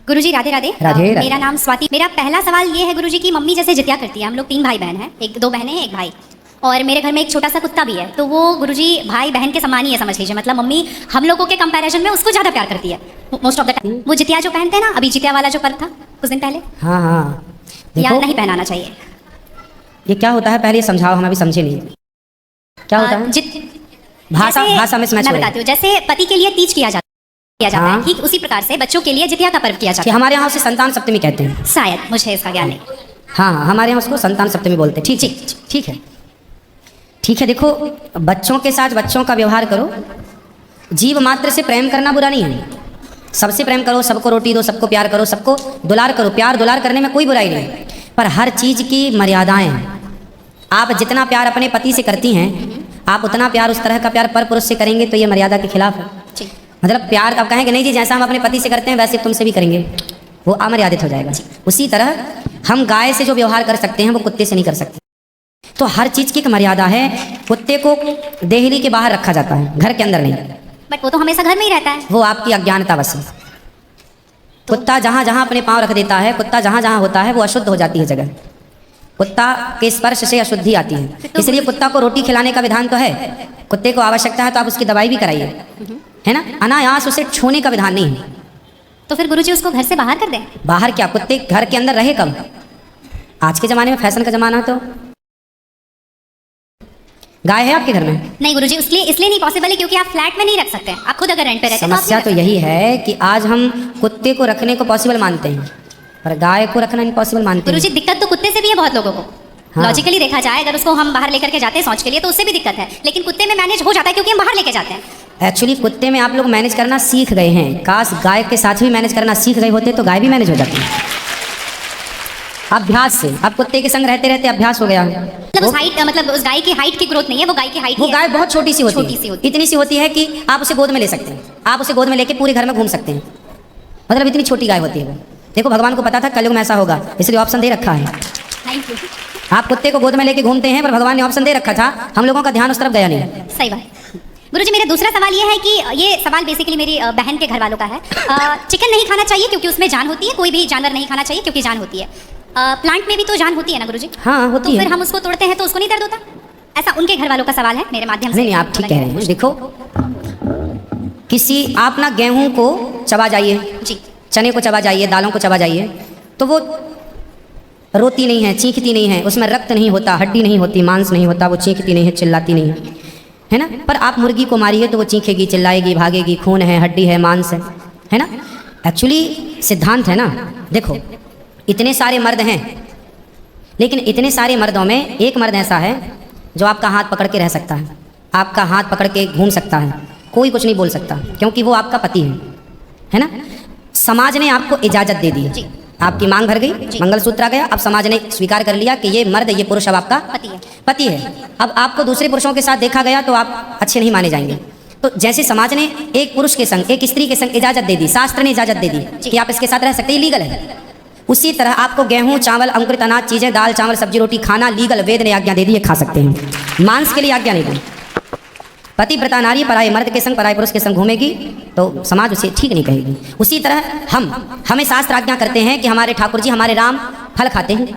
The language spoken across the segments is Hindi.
गुरुजी राधे राधे। राधे राधे। मेरा नाम स्वाति। मेरा पहला सवाल ये है गुरुजी की मम्मी जैसे जितिया करती है, हम लोग 3 भाई बहन हैं, एक 2 बहनें हैं, एक भाई, और मेरे घर में एक छोटा सा कुत्ता भी है। तो वो गुरुजी भाई बहन के समान ही है, समझ लीजिए। मतलब मम्मी हम लोगों के कंपैरिजन में उसको ज़्यादा प्यार करती है मोस्ट ऑफ द टाइम। वो जितिया जो पहनते हैं ना, अभी जितिया वाला जो पर्व था कुछ दिन पहले, हाँ हाँ, या देखो नहीं पहनाना चाहिए? ये क्या होता है, पहले ये समझाओ, हम अभी समझे नहीं क्या होता है। भाषा जैसे में मैं बताती हूँ, जैसे पति के लिए तीज किया जाता हाँ। है, ठीक उसी प्रकार से बच्चों के लिए जितिया का पर्व किया जाता कि है। हमारे यहाँ उसे संतान सप्तमी कहते हैं। शायद, मुझे इसका ज्ञान नहीं। हाँ हाँ, हमारे यहाँ उसको संतान सप्तमी बोलते हैं। ठीक है, ठीक है, ठीक है। देखो, बच्चों के साथ बच्चों का व्यवहार करो, जीव मात्र से प्रेम करना बुरा नहीं है। सबसे प्रेम करो, सबको रोटी दो, सबको प्यार करो, सबको दुलार करो। प्यार दुलार करने में कोई बुराई नहीं, पर हर चीज़ की मर्यादाएं हैं। आप जितना प्यार अपने पति से करती हैं, आप उतना प्यार, उस तरह का प्यार पर पुरुष से करेंगे तो ये मर्यादा के खिलाफ है। मतलब प्यार आप कहेंगे नहीं जी, जैसा हम अपने पति से करते हैं वैसे तुमसे भी करेंगे, वो अमर्यादित हो जाएगा। उसी तरह हम गाय से जो व्यवहार कर सकते हैं वो कुत्ते से नहीं कर सकते। तो हर चीज़ की एक मर्यादा है। कुत्ते को देहली के बाहर रखा जाता है, घर के अंदर नहीं। बट वो तो हमेशा घर में ही रहता है। वो आपकी अज्ञानता बस है। कुत्ता जहाँ जहाँ अपने पाँव रख देता है, कुत्ता जहाँ जहाँ होता है वो अशुद्ध हो जाती है जगह। कुत्ता के स्पर्श से अशुद्धि आती है, इसलिए कुत्ता को रोटी खिलाने का विधान तो है। कुत्ते को आवश्यकता है तो आप उसकी दवाई भी कराइए, है ना। अनायास उसे छूने का विधान नहीं है। तो फिर गुरुजी उसको घर से बाहर कर दें? बाहर क्या, कुत्ते घर के अंदर रहे कब? आज के ज़माने में फैशन का ज़माना, तो गाय है आपके घर में? नहीं गुरुजी, इसलिए नहीं पॉसिबल है क्योंकि आप फ्लैट में नहीं रख सकते। आप खुद अगर रेंट पे रहते हैं समस्या तो यही है कि आज हम कुत्ते को रखने को पॉसिबल मानते हैं पर गाय को रखना इम्पॉसिबल मानते हैं। गुरुजी दिक्कत तो कुत्ते से भी है बहुत लोगों को। हाँ। लॉजिकली देखा जाए, अगर उसको हम बाहर लेकर के जाते हैं शौच के लिए तो उससे भी दिक्कत है, लेकिन कुत्ते में मैनेज हो जाता है क्योंकि हम बाहर लेके जाते हैं। एक्चुअली कुत्ते में आप लोग मैनेज करना सीख गए हैं। काश गाय के साथ भी मैनेज करना सीख गए होते तो गाय भी मैनेज हो जाती है अभ्यास से। अब कुत्ते के संग रहते रहते अभ्यास हो गया। मतलब उस गाय की हाइट की ग्रोथ नहीं है, वो गाय की हाइट, वो गाय बहुत छोटी सी होती है, इतनी सी होती है कि आप उसे गोद में ले सकते हैं। आप उसे गोद में लेके पूरे घर में घूम सकते हैं, मतलब इतनी छोटी गाय होती है वो। देखो, भगवान को पता था कलयुग में ऐसा होगा, इसलिए ऑप्शन दे रखा है। Thank you. आप कुत्ते को गोद में लेके घूमते हैं, पर भगवान ने ऑप्शन दे रखा था, हम लोगों का ध्यान उस तरफ गया नहीं। सही बात। गुरुजी मेरा दूसरा सवाल ये है कि ये सवाल बेसिकली मेरी बहन के घर वालों का है। चिकन नहीं खाना चाहिए क्योंकि उसमें जान होती है, कोई भी जानवर नहीं खाना चाहिए क्योंकि जान होती है। प्लांट में भी तो जान होती है ना गुरुजी? हाँ होती तो है। फिर हम उसको तोड़ते हैं तो उसको नहीं दर्द होता? ऐसा उनके घर वालों का सवाल है, मेरे माध्यम से। नहीं, आप ठीक कह रहे हैं। देखो, किसी आप ना गेहूं को चबा जाइए जी, चने को चबा जाइए, दालों को चबा जाइए, तो वो रोती नहीं है, चीखती नहीं है, उसमें रक्त नहीं होता, हड्डी नहीं होती, मांस नहीं होता, वो चीखती नहीं है, चिल्लाती नहीं है ना। पर आप मुर्गी को मारिए तो वो चीखेगी, चिल्लाएगी, भागेगी, खून है, हड्डी है, मांस है ना। एक्चुअली सिद्धांत है ना। देखो, इतने सारे मर्द हैं, लेकिन इतने सारे मर्दों में एक मर्द ऐसा है जो आपका हाथ पकड़ के रह सकता है, आपका हाथ पकड़ के घूम सकता है, कोई कुछ नहीं बोल सकता, क्योंकि वो आपका पति है ना। समाज ने आपको इजाज़त दे दी, आपकी मांग भर गई, मंगलसूत्र आ गया, अब समाज ने स्वीकार कर लिया कि ये मर्द, ये पुरुष अब आपका पति है। अब आपको दूसरे पुरुषों के साथ देखा गया तो आप अच्छे नहीं माने जाएंगे। तो जैसे समाज ने एक पुरुष के संग, एक स्त्री के संग इजाज़त दे दी, शास्त्र ने इजाज़त दे दी कि आप इसके साथ रह सकते हैं, लीगल है। उसी तरह आपको गेहूं, चावल, अंकुरित अनाज चीज़ें, दाल, चावल, सब्जी, रोटी खाना लीगल, वेद ने आज्ञा दे दी है, खा सकते हैं। मांस के लिए आज्ञा नहीं दी। पति व्रता नारी पराये मर्द के संग, पराये पुरुष के संग घूमेगी तो समाज उसे ठीक नहीं कहेगी। उसी तरह हमें शास्त्र आज्ञा करते हैं कि हमारे ठाकुर जी, हमारे राम फल खाते हैं,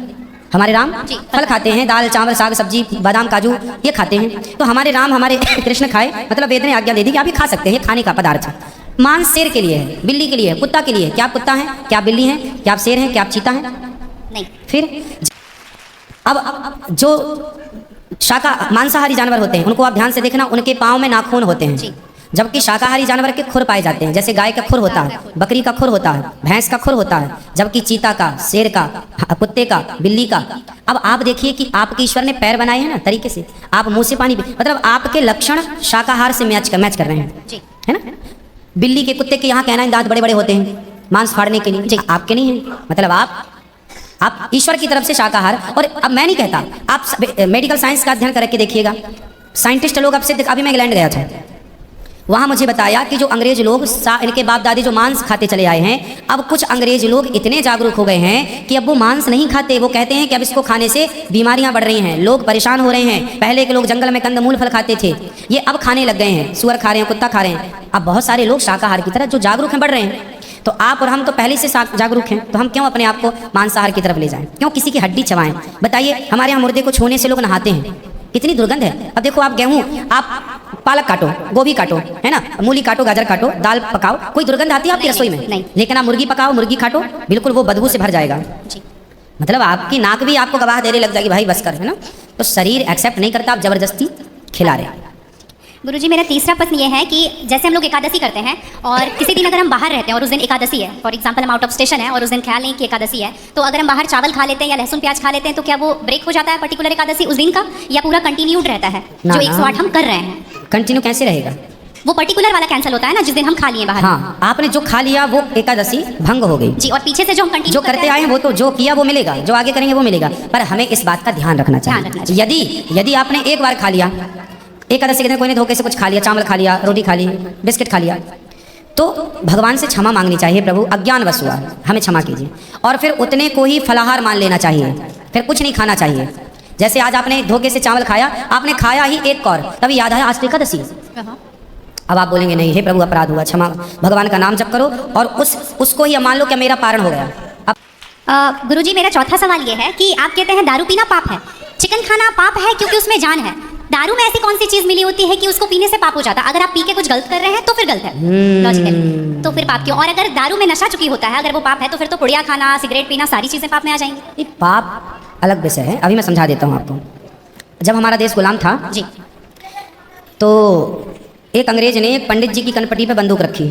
हमारे राम फल खाते हैं, दाल, चावल, साग, सब्जी, बादाम, काजू ये खाते हैं। तो हमारे राम, हमारे कृष्ण खाए, मतलब वेद ने आज्ञा दे दी कि आप ये खा सकते हैं, खाने का पदार्थ है। मांस शेर के लिए है, बिल्ली के लिए है, कुत्ता के लिए है। क्या आप कुत्ता हैं? क्या आप बिल्ली हैं? क्या आप शेर हैं? क्या आप चीता हैं? नहीं। फिर अब जो मांसाहारी जानवर होते हैं उनको आप ध्यान से देखना, उनके पाँव में नाखून होते हैं, जबकि शाकाहारी जानवर के खुर पाए जाते हैं। जैसे गाय का खुर होता है, बकरी का खुर होता है, भैंस का खुर होता है, जबकि चीता का, शेर का, कुत्ते का, बिल्ली का। अब आप देखिए कि आपके ईश्वर ने पैर बनाए हैं ना तरीके से, आप मुंह से पानी, मतलब आपके लक्षण शाकाहार से मैच कर रहे हैं, है ना। बिल्ली के, कुत्ते के यहाँ कहना है दांत बड़े बड़े होते हैं मांस फाड़ने के लिए, आपके नहीं है। मतलब आप ईश्वर की तरफ से शाकाहार। और अब मैं नहीं कहता, आप मेडिकल साइंस का अध्ययन करके देखिएगा, साइंटिस्ट लोग अब से, अभी मैं इंग्लैंड गया था, वहाँ मुझे बताया कि जो अंग्रेज लोग, इनके बाप दादी जो मांस खाते चले आए हैं, अब कुछ अंग्रेज लोग इतने जागरूक हो गए हैं कि अब वो मांस नहीं खाते। वो कहते हैं कि अब इसको खाने से बीमारियां बढ़ रही हैं, लोग परेशान हो रहे हैं। पहले के लोग जंगल में कंदमूल फल खाते थे, ये अब खाने लग गए हैं, सुअर खा रहे हैं, कुत्ता खा रहे हैं। अब बहुत सारे लोग शाकाहार की तरफ जो जागरूक हैं बढ़ रहे हैं। तो तो आप और हम तो पहले से जागरूक हैं, तो हम क्यों अपने आप को मांसाहार की तरफ ले जाएं, क्यों किसी की हड्डी चबाएं। बताइए, हमारे यहाँ मुर्दे को छूने से लोग नहाते हैं, कितनी दुर्गंध है। अब देखो, आप गेहूं, आप पालक काटो, गोभी काटो, है ना, मूली काटो, गाजर काटो, दाल पकाओ, कोई दुर्गंध आती है आपकी रसोई में? नहीं। लेकिन आप मुर्गी पकाओ, मुर्गी काटो, बिल्कुल वो बदबू से भर जाएगा। जी। मतलब आपकी नाक भी आपको गवाह देने लग जाएगी, भाई बस कर, है ना। तो शरीर एक्सेप्ट नहीं करता, आप जबरदस्ती खिला रहे हैं। गुरुजी, मेरा तीसरा प्रश्न ये है कि जैसे हम लोग एकादशी करते हैं और किसी दिन अगर हम बाहर रहते हैं और उस दिन एकादशी है, फॉर एग्जांपल हम आउट ऑफ स्टेशन है और उस दिन ख्याल नहीं कि एकादशी है, तो अगर हम बाहर चावल खा लेते हैं या लहसुन प्याज खा लेते हैं तो क्या वो ब्रेक हो जाता है पर्टिकुलर एकादशी उस दिन का, या पूरा कंटिन्यूड रहता है जो 108 हम कर रहे हैं? कंटिन्यू कैसे रहेगा? वो पर्टिकुलर वाला कैंसिल होता है ना जिस दिन हम खा लिए बाहर। हाँ, आपने जो खा लिया वो एकादशी भंग हो गई जी, और पीछे से जो हम कंटिन्यू जो करते आए हैं वो तो जो किया वो मिलेगा, जो आगे करेंगे वो मिलेगा। पर हमें इस बात का ध्यान रखना चाहिए। यदि आपने एक बार खा लिया, एकादशी के दिन कोई ने धोखे से कुछ खा लिया, चावल खा लिया, रोटी खा ली, बिस्किट खा लिया, तो भगवान से क्षमा मांगनी चाहिए, प्रभु अज्ञानवश हुआ, हमें क्षमा कीजिए। और फिर उतने को ही फलाहार मान लेना चाहिए, फिर कुछ नहीं खाना चाहिए। जैसे आज आपने धोखे से चावल खाया, आपने खाया ही एक कौर, तभी याद आया आज तो एकादशी। अब आप बोलेंगे नहीं, हे प्रभु अपराध हुआ, क्षमा, भगवान का नाम जप करो और उसको ही मान लो कि मेरा पारण हो गया। अब गुरुजी, मेरा चौथा सवाल ये है कि आप कहते हैं दारू पीना पाप है, चिकन खाना पाप है क्योंकि उसमें जान है। दारू में ऐसी कौन सी चीज मिली होती है कि उसको पीने से पाप हो जाता है? अगर आप पी के कुछ गलत कर रहे हैं तो फिर गलत है लॉजिकली, तो फिर पाप क्यों? और अगर दारू में नशा चुकी होता है, अगर वो पाप है तो फिर तो पुड़िया खाना, सिगरेट पीना, सारी चीजें पाप में आ जाएंगी। ये पाप अलग विषय है, अभी मैं समझा देता हूँ आपको। जब हमारा देश गुलाम था जी, तो एक अंग्रेज ने एक पंडित जी की कनपटी पे बंदूक रखी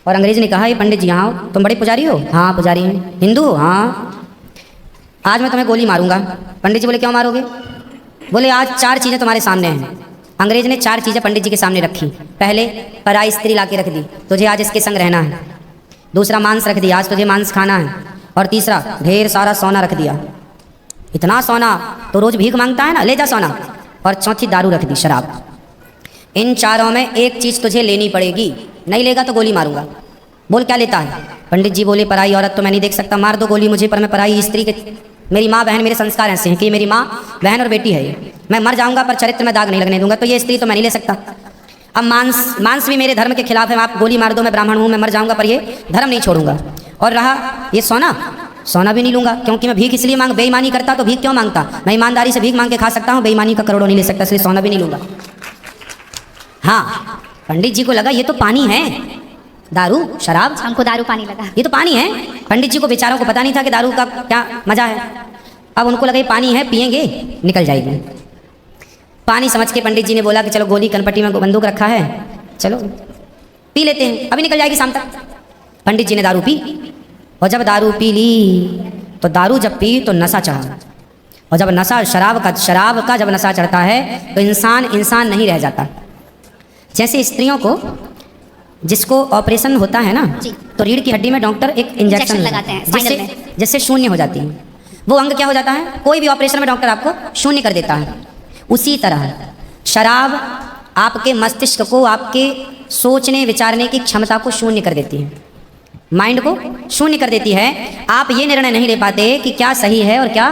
और अंग्रेज ने कहा, ये पंडित जी हाँ तुम बड़े पुजारी हो? हाँ पुजारी हैं। हिंदू? हाँ। आज मैं तुम्हें गोली मारूंगा। पंडित जी बोले क्यों मारोगे? बोले आज 4 चीज़ें तुम्हारे सामने हैं। अंग्रेज ने 4 चीज़ें पंडित जी के सामने रखी। पहले पराई स्त्री ला के रख दी, तुझे आज इसके संग रहना है। दूसरा मांस रख दिया, आज तुझे मांस खाना है। और तीसरा ढेर सारा सोना रख दिया, इतना सोना तो रोज भीख मांगता है ना, ले जा सोना। और चौथी दारू रख दी, शराब। इन चारों में एक चीज़ तुझे लेनी पड़ेगी, नहीं लेगा तो गोली मारूंगा। बोल क्या लेता है? पंडित जी बोले पराई औरत तो मैं नहीं देख सकता, मार दो गोली मुझे, पर मैं पराई स्त्री के, मेरी माँ बहन, मेरे संस्कार ऐसे हैं कि मेरी माँ बहन और बेटी है ये, मैं मर जाऊंगा पर चरित्र में दाग नहीं लगने दूंगा, तो ये स्त्री तो मैं नहीं ले सकता। अब मांस भी मेरे धर्म के खिलाफ है, आप गोली मार दो, मैं ब्राह्मण हूँ, मैं मर जाऊंगा पर ये धर्म नहीं छोड़ूंगा। और रहा ये सोना भी नहीं लूंगा, क्योंकि मैं भीख इसलिए बेईमानी करता तो भीख क्यों मांगता, मैं ईमानदारी से भीख मांग के खा सकता हूँ, बेईमानी का करोड़ों नहीं ले सकता, इसलिए सोना भी नहीं लूंगा। हाँ, पंडित जी को लगा ये तो पानी है, दारू शराब, हमको दारू पानी लगा, ये तो पानी है। पंडित जी को बेचारों को पता नहीं था कि दारू का क्या मजा है। अब उनको लगा ये पानी है, पिएंगे निकल जाएगी। पानी समझ के पंडित जी ने बोला कि चलो गोली कनपट्टी में बंदूक रखा है, चलो पी लेते हैं, अभी निकल जाएगी शाम तक। पंडित जी ने दारू पी, और जब दारू पी ली तो दारू जब पी तो नशा चढ़ा, और जब नशा शराब का जब नशा चढ़ता है तो इंसान नहीं रह जाता। जैसे स्त्रियों को जिसको ऑपरेशन होता है ना, तो रीढ़ की हड्डी में डॉक्टर एक इंजेक्शन लगाते हैं जिससे शून्य हो जाती है, वो अंग क्या हो जाता है, कोई भी ऑपरेशन में डॉक्टर आपको शून्य कर देता है। उसी तरह शराब आपके मस्तिष्क को, आपके सोचने विचारने की क्षमता को शून्य कर देती है, माइंड को शून्य कर देती है। आप ये निर्णय नहीं ले पाते कि क्या सही है और क्या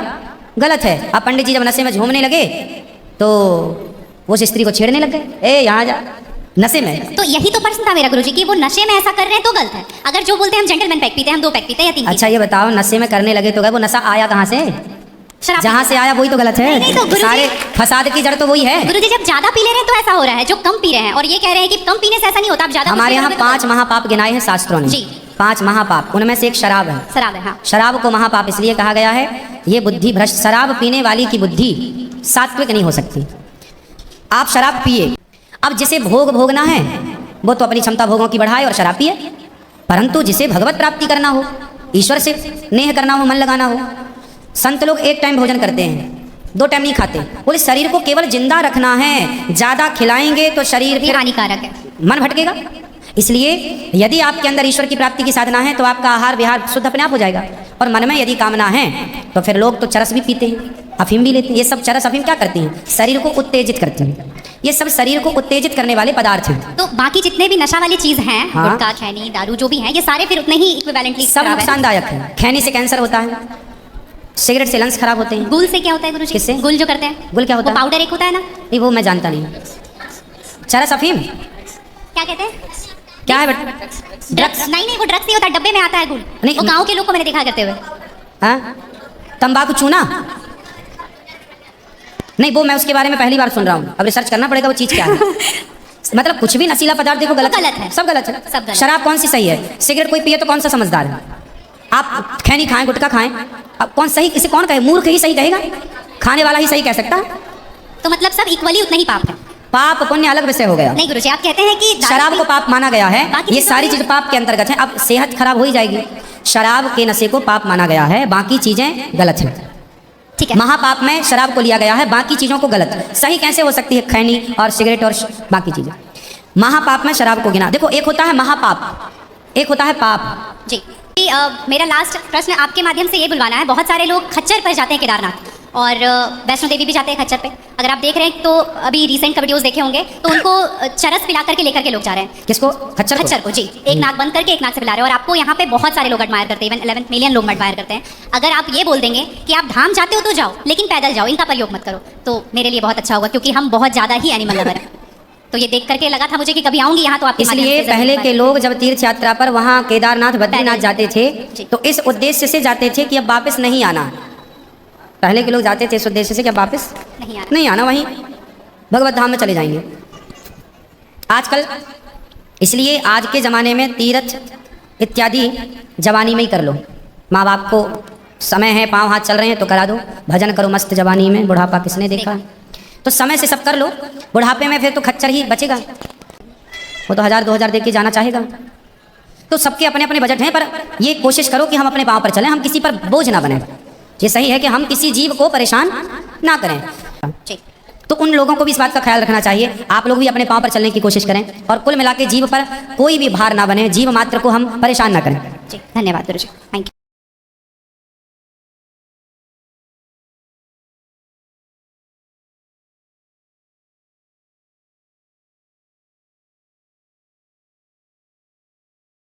गलत है। अब पंडित जी जब नशे में झूमने लगे तो वो उस स्त्री को छेड़ने लग गए, ए यहाँ जा, नशे में। तो यही तो प्रश्न था मेरा गुरुजी कि वो नशे में ऐसा कर रहे हैं तो गलत है। अगर जो बोलते हैं हम जेंटलमैन पैक पीते हैं, हम 2 पैक पीते हैं या 3। अच्छा ये बताओ, नशे में करने लगे तो गए, वो नशा आया कहाँ से? जहाँ से आया वही तो गलत है। नहीं, तो सारे फसाद की जड़ तो वही है। गुरुजी जब ज्यादा पी ले रहे हैं तो ऐसा हो रहा है, जो कम पी रहे हैं और ये कह रहे हैं कि कम पीने से ऐसा नहीं होता, आप ज्यादा। हमारे यहाँ 5 महापाप गिनाए हैं शास्त्रों ने जी। 5 महापाप, उनमें से एक शराब है। शराब है, हाँ। शराब को महापाप इसलिए कहा गया है, ये बुद्धि भ्रष्ट, शराब पीने वाली की बुद्धि सात्विक नहीं हो सकती। आप शराब पिए, अब जिसे भोगना है वो तो अपनी क्षमता भोगों की बढ़ाए और शराब पिए, परंतु जिसे भगवत प्राप्ति करना हो, ईश्वर से नेह करना हो, मन लगाना हो। संत लोग 1 टाइम भोजन करते हैं, 2 टाइम नहीं खाते। बोले शरीर को केवल जिंदा रखना है, ज्यादा खिलाएंगे तो शरीर फिर हानिकारक है, मन भटकेगा। इसलिए यदि आपके अंदर ईश्वर की प्राप्ति की साधना है तो आपका आहार विहार शुद्ध अपने आप हो जाएगा। और मन में यदि कामना है तो फिर लोग तो चरस भी पीते हैं, अफीम भी लेते हैं। ये सब चरस अफीम क्या करती हैं? शरीर को उत्तेजित करते हैं। ये सब शरीर को उत्तेजित करने वाले पदार्थ हैं। तो बाकी जितने भी नशा वाली चीज हैं, हाँ? गुटखा, खैनी, दारू जो भी हैं, ये सारे फिर उतने ही इक्विवेलेंटली सब नुकसानदायक है। खैनी से कैंसर होता है, सिगरेट से लंग्स खराब होते हैं। गुल से क्या होता है गुरुजी? किससे? गुल जो करते हैं, गुल क्या होता है? पाउडर एक होता है ना, नहीं वो मैं जानता नहीं। चरस अफीम क्या कहते हैं? क्या है बेटा? ड्रग्स नहीं, वो ड्रग्स नहीं होता, डब्बे में आता है गुड़। नहीं, वो गांव के लोग को मैंने देखा करते हुए। हाँ, तंबाकू चूना? नहीं, वो मैं उसके बारे में पहली बार सुन रहा हूँ, अब रिसर्च करना पड़ेगा वो चीज़ क्या है। मतलब कुछ भी नशीला पदार्थ देखो गलत है, सब गलत है। सब गलत। शराब कौन सी सही है? सिगरेट कोई पिए तो कौन सा समझदार है? आप खैनी खाएं, गुटखा खाएं, अब कौन सही, इसे कौन कहे? मूर्ख ही सही कहेगा, खाने वाला ही सही कह सकता है। तो मतलब सब इक्वली उतना ही पाप है। पाप पुण्य अलग विषय हो गया। नहीं गुरुजी, आप कहते हैं कि शराब को पाप माना गया है, बाकी ये चीज़ों सारी को- चीज पाप के अंतर्गत है। अब सेहत खराब हो ही जाएगी। शराब के नशे को पाप माना गया है, बाकी चीजें गलत हैं। ठीक है, महापाप में शराब को लिया गया है, बाकी चीजों को गलत। सही कैसे हो सकती है? खैनी और सिगरेट और बाकी चीजें। महापाप में शराब को गिना। देखो, एक होता है महापाप, एक होता है पाप। जी। मेरा लास्ट प्रश्न आपके माध्यम से ये बुलवाना है। बहुत सारे लोग खच्चर पर जाते हैं केदारनाथ, और वैष्णो देवी भी जाते हैं खच्चर पे। अगर आप देख रहे हैं तो अभी रिसेंट का वीडियोस देखे होंगे, तो उनको चरस पिला करके लेकर के लोग जा रहे हैं। किसको? खच्चर को? खच्चर को, जी। एक नाक बंद करके एक नाक से पिला रहे हैं, और आपको यहाँ पे बहुत सारे लोग एडमायर करते हैं, इवन 11 मिलियन लोग एडमायर करते हैं। अगर आप ये बोल देंगे कि आप धाम जाते हो तो जाओ, लेकिन पैदल जाओ, इनका प्रयोग मत करो, तो मेरे लिए बहुत अच्छा होगा, क्योंकि हम बहुत ज़्यादा ही एनिमल लवर हैं। तो ये देख करके लगा था मुझे कि कभी आऊंगी यहाँ तो आपके माध्यम इसलिए से जरूर पहले मैं- के लोग जब तीर्थ यात्रा पर वहाँ केदारनाथ बद्रीनाथ जाते थे, जी। तो इस उद्देश्य से जाते थे कि अब वापस नहीं आना। पहले के लोग जाते थे इस उद्देश्य से कि अब वापस नहीं आना, वहीं भगवत धाम में चले जाएंगे। आजकल इसलिए आज के ज़माने में तीर्थ इत्यादि जवानी में ही कर लो। माँ बाप को समय है, पाँव हाथ चल रहे हैं तो करा दो, भजन करो मस्त जवानी में, बुढ़ापा किसने देखा। तो समय से सब कर लो, बुढ़ापे में फिर तो खच्चर ही बचेगा, वो तो 1000-2000 दे के जाना चाहेगा। तो सबके अपने अपने बजट हैं, पर ये कोशिश करो कि हम अपने पाँव पर चलें, हम किसी पर बोझ ना बने। ये सही है कि हम किसी जीव को परेशान ना करें। जी। तो उन लोगों को भी इस बात का ख्याल रखना चाहिए। आप लोग भी अपने पाँव पर चलने की कोशिश करें, और कुल मिला के जीव पर कोई भी भार ना बने, जीव मात्र को हम परेशान ना करें। जी, धन्यवाद गुरुजी, थैंक यू।